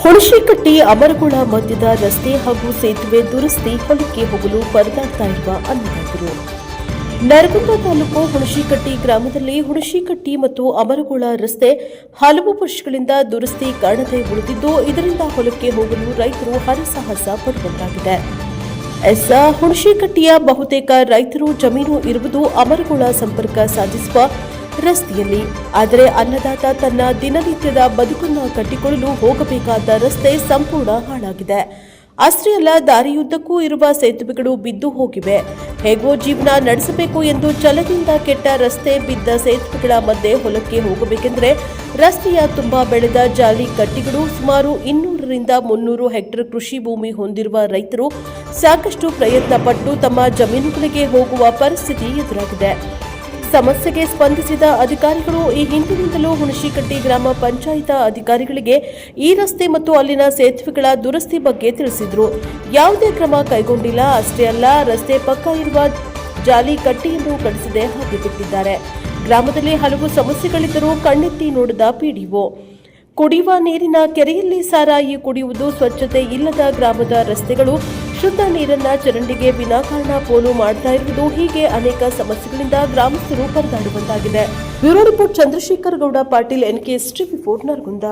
ಹುಣಶಿಕಟ್ಟಿ ಅಮರಗುಳ ಮಧ್ಯದ ರಸ್ತೆ ಹಾಗೂ ಸೇತುವೆ ದುರಸ್ತಿ ಹೊಲಕ್ಕೆ ಹೋಗಲು ಪರದಾಡ್ತಾ ಇರುವ ಅನ್ನದಾತರು. ನರಗುಂದ ತಾಲೂಕು ಹುಣಶಿಕಟ್ಟಿ ಗ್ರಾಮದಲ್ಲಿ ಹುಣಶಿಕಟ್ಟಿ ಮತ್ತು ಅಮರಗುಳ ರಸ್ತೆ ಹಲವು ವರ್ಷಗಳಿಂದ ದುರಸ್ತಿ ಕಾಣದೆ ಉಳಿದಿದ್ದು, ಇದರಿಂದ ಹೊಲಕ್ಕೆ ಹೋಗಲು ರೈತರು ಹರಸಾಹಸ ಪಡುವಂತಾಗಿದೆ. ಹುಣಶಿಕಟ್ಟಿಯ ಬಹುತೇಕ ರೈತರು ಜಮೀನು ಇರುವುದು ಅಮರಗುಳ ಸಂಪರ್ಕ ಸಾಧಿಸುವ ರಸ್ತೆಯಲ್ಲಿ. ಆದರೆ ಅನ್ನದಾತ ತನ್ನ ದಿನನಿತ್ಯದ ಬದುಕನ್ನು ಕಟ್ಟಿಕೊಳ್ಳಲು ಹೋಗಬೇಕಾದ ರಸ್ತೆ ಸಂಪೂರ್ಣ ಹಾಳಾಗಿದೆ. ಅಷ್ಟೇ ಅಲ್ಲ, ದಾರಿಯುದ್ದಕ್ಕೂ ಇರುವ ಸೇತುವೆಗಳು ಬಿದ್ದು ಹೋಗಿವೆ. ಹೇಗೋ ಜೀವನ ನಡೆಸಬೇಕು ಎಂದು ಛಲದಿಂದ ಕೆಟ್ಟ ರಸ್ತೆ ಬಿದ್ದ ಸೇತುವೆಗಳ ಮಧ್ಯೆ ಹೊಲಕ್ಕೆ ಹೋಗಬೇಕೆಂದರೆ ರಸ್ತೆಯ ತುಂಬಾ ಬೆಳೆದ ಜಾಲಿ ಕಟ್ಟಿಗಳು. ಸುಮಾರು 200ರಿಂದ 300 ಹೆಕ್ಟೇರ್ ಕೃಷಿ ಭೂಮಿ ಹೊಂದಿರುವ ರೈತರು ಸಾಕಷ್ಟು ಪ್ರಯತ್ನ ಪಟ್ಟು ತಮ್ಮ ಜಮೀನುಗಳಿಗೆ ಹೋಗುವ ಪರಿಸ್ಥಿತಿ ಎದುರಾಗಿದೆ. ಸಮಸ್ಯೆಗೆ ಸ್ಪಂದಿಸಿದ ಅಧಿಕಾರಿಗಳು ಈ ಹಿಂದಿನಿಂದಲೂ ಹುಣಶಿಕಟ್ಟಿ ಗ್ರಾಮ ಪಂಚಾಯತ್ ಅಧಿಕಾರಿಗಳಿಗೆ ಈ ರಸ್ತೆ ಮತ್ತು ಅಲ್ಲಿನ ಸೇತುವೆಗಳ ದುರಸ್ತಿ ಬಗ್ಗೆ ತಿಳಿಸಿದ್ರು. ಯಾವುದೇ ಕ್ರಮ ಕೈಗೊಂಡಿಲ್ಲ. ಅಷ್ಟೇ ಅಲ್ಲ, ರಸ್ತೆ ಪಕ್ಕ ಇರುವ ಜಾಲಿ ಕಟ್ಟಿಯನ್ನು ಕಡಿಸದೆ ಹಾಗೆ ಬಿಟ್ಟಿದ್ದಾರೆ. ಗ್ರಾಮದಲ್ಲಿ ಹಲವು ಸಮಸ್ಯೆಗಳಿದ್ದರೂ ಕಣ್ಣೆತ್ತಿ ನೋಡದ ಪಿಡಿಒ. ಕುಡಿಯುವ ನೀರಿನ ಕೆರೆಯಲ್ಲಿ ಸಾರಾಯಿ ಕುಡಿಯುವುದು, ಸ್ವಚ್ಛತೆ ಇಲ್ಲದ ಗ್ರಾಮದ ರಸ್ತೆಗಳು, ಶುದ್ಧ ನೀರನ್ನ ಚರಂಡಿಗೆ ವಿನಾಕಾರಣ ಪೋಲು ಮಾಡ್ತಾ ಇರುವುದು, ಹೀಗೆ ಅನೇಕ ಸಮಸ್ಯೆಗಳಿಂದ ಗ್ರಾಮಸ್ಥರು ಪರದಾಡುವಂತಾಗಿದೆ. Bureau report Chandrashekhar Gowda Patil, NK, TV 4 Nargund.